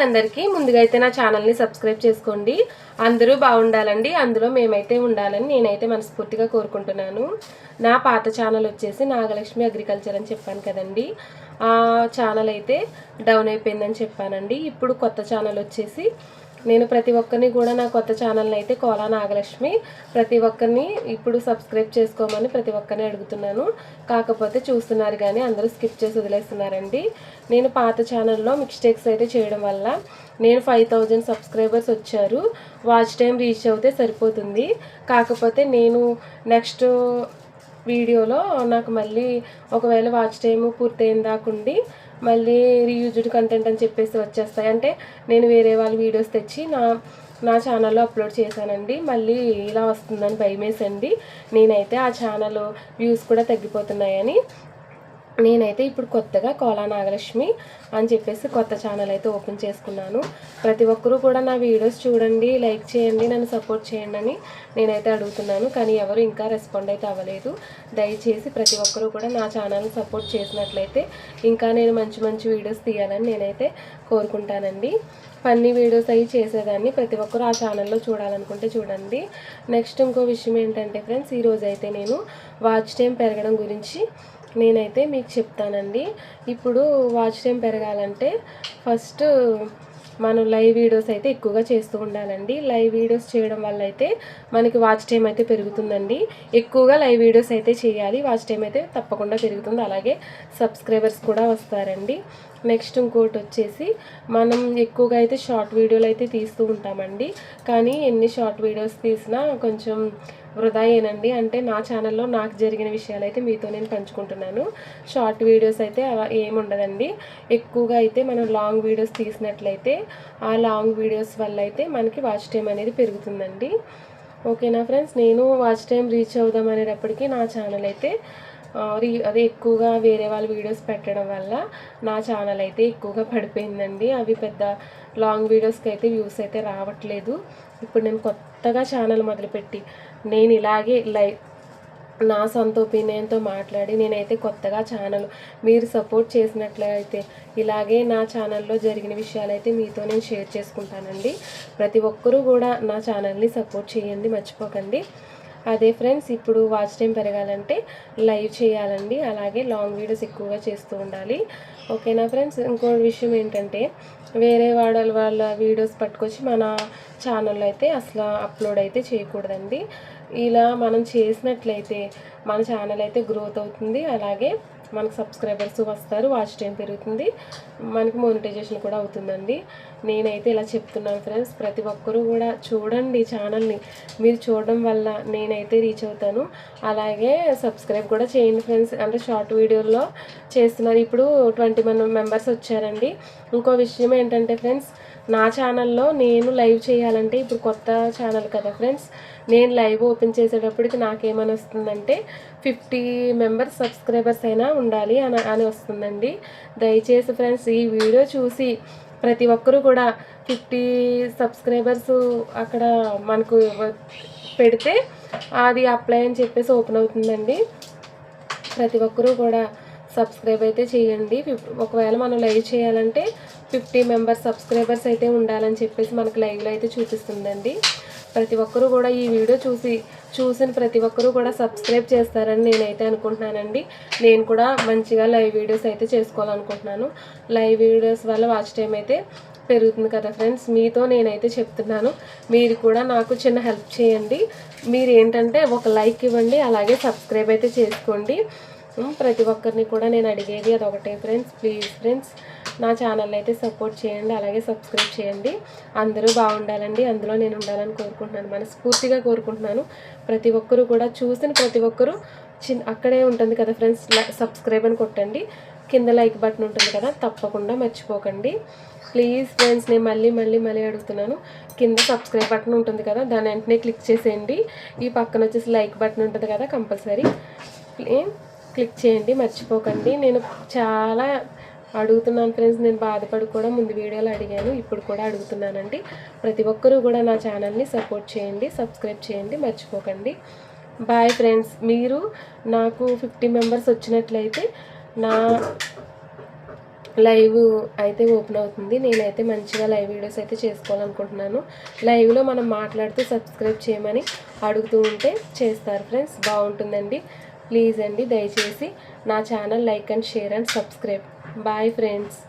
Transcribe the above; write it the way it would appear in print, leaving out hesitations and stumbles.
అందరికీ ముందుగా అయితే నా ఛానల్ని సబ్స్క్రైబ్ చేసుకోండి. అందరూ బాగుండాలండి, అందులో మేమైతే ఉండాలని నేనైతే మనస్ఫూర్తిగా కోరుకుంటున్నాను. నా పాత ఛానల్ వచ్చేసి నాగలక్ష్మి అగ్రికల్చర్ అని చెప్పాను కదండి. ఆ ఛానల్ అయితే డౌన్ అయిపోయిందని చెప్పానండి. ఇప్పుడు కొత్త ఛానల్ వచ్చేసి నేను ప్రతి ఒక్కరిని కూడా నా కొత్త ఛానల్ని అయితే కోలా నాగలక్ష్మి ప్రతి ఒక్కరిని ఇప్పుడు సబ్స్క్రైబ్ చేసుకోమని ప్రతి ఒక్కరిని అడుగుతున్నాను. కాకపోతే చూస్తున్నారు కానీ అందరూ స్కిప్ చేసి వదిలేస్తున్నారండి. నేను పాత ఛానల్లో మిస్టేక్స్ అయితే చేయడం వల్ల నేను 5000 సబ్స్క్రైబర్స్ వచ్చారు. వాచ్ టైం రీచ్ అవుతే సరిపోతుంది. కాకపోతే నేను నెక్స్ట్ వీడియోలో నాకు మళ్ళీ ఒకవేళ వాచ్ టైము పూర్తయిన దాకుండి మళ్ళీ రీయూజ్డ్ కంటెంట్ అని చెప్పేసి వచ్చేస్తాయి. అంటే నేను వేరే వాళ్ళ వీడియోస్ తెచ్చి నా ఛానల్లో అప్లోడ్ చేశానండి. మళ్ళీ ఇలా వస్తుందని భయమేసండి. నేనైతే ఆ ఛానల్ వ్యూస్ కూడా తగ్గిపోతున్నాయని నేనైతే ఇప్పుడు కొత్తగా కోలా నాగలక్ష్మి అని చెప్పేసి కొత్త ఛానల్ అయితే ఓపెన్ చేసుకున్నాను. ప్రతి ఒక్కరూ కూడా నా వీడియోస్ చూడండి, లైక్ చేయండి, నన్ను సపోర్ట్ చేయండి అని నేనైతే అడుగుతున్నాను. కానీ ఎవరు ఇంకా రెస్పాండ్ అయితే అవ్వలేదు. దయచేసి ప్రతి ఒక్కరూ కూడా నా ఛానల్ని సపోర్ట్ చేసినట్లయితే ఇంకా నేను మంచి మంచి వీడియోస్ తీయాలని నేనైతే కోరుకుంటానండి. ఫన్నీ వీడియోస్ అవి చేసేదాన్ని, ప్రతి ఒక్కరు ఆ ఛానల్లో చూడాలనుకుంటే చూడండి. నెక్స్ట్ ఇంకో విషయం ఏంటంటే ఫ్రెండ్స్, ఈరోజు అయితే నేను వాచ్ టైం పెరగడం గురించి నేనైతే మీకు చెప్తానండి. ఇప్పుడు వాచ్ టైం పెరగాలంటే ఫస్ట్ మనం లైవ్ వీడియోస్ అయితే ఎక్కువగా చేస్తూ ఉండాలండి. లైవ్ వీడియోస్ చేయడం వల్ల అయితే మనకి వాచ్ టైం అయితే పెరుగుతుందండి. ఎక్కువగా లైవ్ వీడియోస్ అయితే చేయాలి, వాచ్ టైం అయితే తప్పకుండా పెరుగుతుంది. అలాగే సబ్స్క్రైబర్స్ కూడా వస్తారండి. నెక్స్ట్ ఇంకోటి వచ్చేసి మనం ఎక్కువగా అయితే షార్ట్ వీడియోలు అయితే తీస్తూ ఉంటామండి. కానీ ఎన్ని షార్ట్ వీడియోస్ తీసినా కొంచెం వృధాయేనండి. అంటే నా ఛానల్లో నాకు జరిగిన విషయాలు అయితే మీతో నేను పంచుకుంటున్నాను. షార్ట్ వీడియోస్ అయితే అలా ఏముండదండి. ఎక్కువగా అయితే మనం లాంగ్ వీడియోస్ తీసినట్లయితే ఆ లాంగ్ వీడియోస్ వల్ల అయితే మనకి వాచ్ టైం అనేది పెరుగుతుందండి. ఓకేనా ఫ్రెండ్స్, నేను వాచ్ టైం రీచ్ అవుదాం అనేటప్పటికీ నా ఛానల్ అయితే అది ఎక్కువగా వేరే వాళ్ళ వీడియోస్ పెట్టడం వల్ల నా ఛానల్ అయితే ఎక్కువగా పడిపోయిందండి. అవి పెద్ద లాంగ్ వీడియోస్కి అయితే వ్యూస్ అయితే రావట్లేదు. ఇప్పుడు నేను కొత్తగా ఛానల్ మొదలుపెట్టి నేను ఇలాగే నా సొంత ఒపీనియన్తో మాట్లాడి నేనైతే కొత్తగా ఛానల్ మీరు సపోర్ట్ చేసినట్లయితే ఇలాగే నా ఛానల్లో జరిగిన విషయాలైతే మీతో నేను షేర్ చేసుకుంటానండి. ప్రతి ఒక్కరూ కూడా నా ఛానల్ని సపోర్ట్ చేయండి, మర్చిపోకండి. అదే ఫ్రెండ్స్, ఇప్పుడు వాచ్ టైం పెరగాలంటే లైవ్ చేయాలండి. అలాగే లాంగ్ వీడియోస్ ఎక్కువగా చేస్తూ ఉండాలి. ఓకేనా ఫ్రెండ్స్, ఇంకో విషయం ఏంటంటే వేరే వాళ్ళ వీడియోస్ పట్టుకొచ్చి మన ఛానల్లో అయితే అసలు అప్లోడ్ అయితే చేయకూడదండి. ఇలా మనం చేసినట్లయితే మన ఛానల్ అయితే గ్రోత్ అవుతుంది. అలాగే మనకు సబ్స్క్రైబర్స్ వస్తారు, వాచ్ టైం పెరుగుతుంది, మనకి మోనిటైజేషన్ కూడా అవుతుందండి. నేనైతే ఇలా చెప్తున్నాను ఫ్రెండ్స్. ప్రతి ఒక్కరూ కూడా చూడండి ఛానల్ని. మీరు చూడడం వల్ల నేనైతే రీచ్ అవుతాను. అలాగే సబ్స్క్రైబ్ కూడా చేయండి ఫ్రెండ్స్. అంటే షార్ట్ వీడియోల్లో చేస్తున్నారు. ఇప్పుడు 20 మెంబర్స్ వచ్చారండి. ఇంకో విషయం ఏంటంటే ఫ్రెండ్స్, నా ఛానల్లో నేను లైవ్ చేయాలంటే ఇప్పుడు కొత్త ఛానల్ కదా ఫ్రెండ్స్, నేను లైవ్ ఓపెన్ చేసేటప్పటికి నాకేమని వస్తుందంటే 50 మెంబర్స్ సబ్స్క్రైబర్స్ అయినా ఉండాలి అని వస్తుందండి. దయచేసి ఫ్రెండ్స్, ఈ వీడియో చూసి ప్రతి ఒక్కరూ కూడా 50 సబ్స్క్రైబర్స్ అక్కడ మనకు పెడితే అది అప్లై అని చెప్పేసి ఓపెన్ అవుతుందండి. ప్రతి ఒక్కరూ కూడా సబ్స్క్రైబ్ అయితే చేయండి. ఒకవేళ మనం లైవ్ చేయాలంటే 50 మెంబర్స్ సబ్స్క్రైబర్స్ అయితే ఉండాలని చెప్పేసి మనకు లైవ్లో అయితే చూపిస్తుందండి. ప్రతి ఒక్కరూ కూడా ఈ వీడియో చూసిన ప్రతి ఒక్కరూ కూడా సబ్స్క్రైబ్ చేస్తారని నేనైతే అనుకుంటున్నానండి. నేను కూడా మంచిగా లైవ్ వీడియోస్ అయితే చేసుకోవాలనుకుంటున్నాను. లైవ్ వీడియోస్ వల్ల వాచ్ టైం అయితే పెరుగుతుంది కదా ఫ్రెండ్స్. మీతో నేనైతే చెప్తున్నాను, మీరు కూడా నాకు చిన్న హెల్ప్ చేయండి. మీరు ఏంటంటే ఒక లైక్ ఇవ్వండి, అలాగే సబ్స్క్రైబ్ అయితే చేసుకోండి. ప్రతి ఒక్కరిని కూడా నేను అడిగేది అదొకటే ఫ్రెండ్స్. ప్లీజ్ ఫ్రెండ్స్, నా ఛానల్ అయితే సపోర్ట్ చేయండి, అలాగే సబ్స్క్రైబ్ చేయండి. అందరూ బాగుండాలండి, అందులో నేను ఉండాలని కోరుకుంటున్నాను, మనస్ఫూర్తిగా కోరుకుంటున్నాను. ప్రతి ఒక్కరూ కూడా చూసిన ప్రతి ఒక్కరూ అక్కడే ఉంటుంది కదా ఫ్రెండ్స్, సబ్స్క్రైబ్ అని కొట్టండి. కింద లైక్ బటన్ ఉంటుంది కదా, తప్పకుండా మర్చిపోకండి. ప్లీజ్ ఫ్రెండ్స్, నేను మళ్ళీ అడుగుతున్నాను. కింద సబ్స్క్రైబ్ బటన్ ఉంటుంది కదా, దాన్ని వెంటనే క్లిక్ చేసేయండి. ఈ పక్కన వచ్చేసి లైక్ బటన్ ఉంటుంది కదా, కంపల్సరీ క్లిక్ చేయండి, మర్చిపోకండి. నేను చాలా అడుగుతున్నాను ఫ్రెండ్స్, నేను బాధపడి కూడా ముందు వీడియోలో అడిగాను, ఇప్పుడు కూడా అడుగుతున్నానండి. ప్రతి ఒక్కరూ కూడా నా ఛానల్ని సపోర్ట్ చేయండి, సబ్స్క్రైబ్ చేయండి, మర్చిపోకండి. Bye friends. మీరు నాకు 50 మెంబర్స్ వచ్చినట్లయితే లైవ్ అయితే ఓపెన్ అవుతుంది. నేనైతే మంచిగా లైవ్ వీడియోస్ అయితే చేసుకోవాలనుకుంటున్నాను. లైవ్లో మనం మాట్లాడుతూ సబ్స్క్రైబ్ చేయమని అడుగుతూ ఉంటే చేస్తారు ఫ్రెండ్స్, బాగుంటుందండి. ప్లీజ్ అండి, దయచేసి నా channel like and share and subscribe. Bye friends.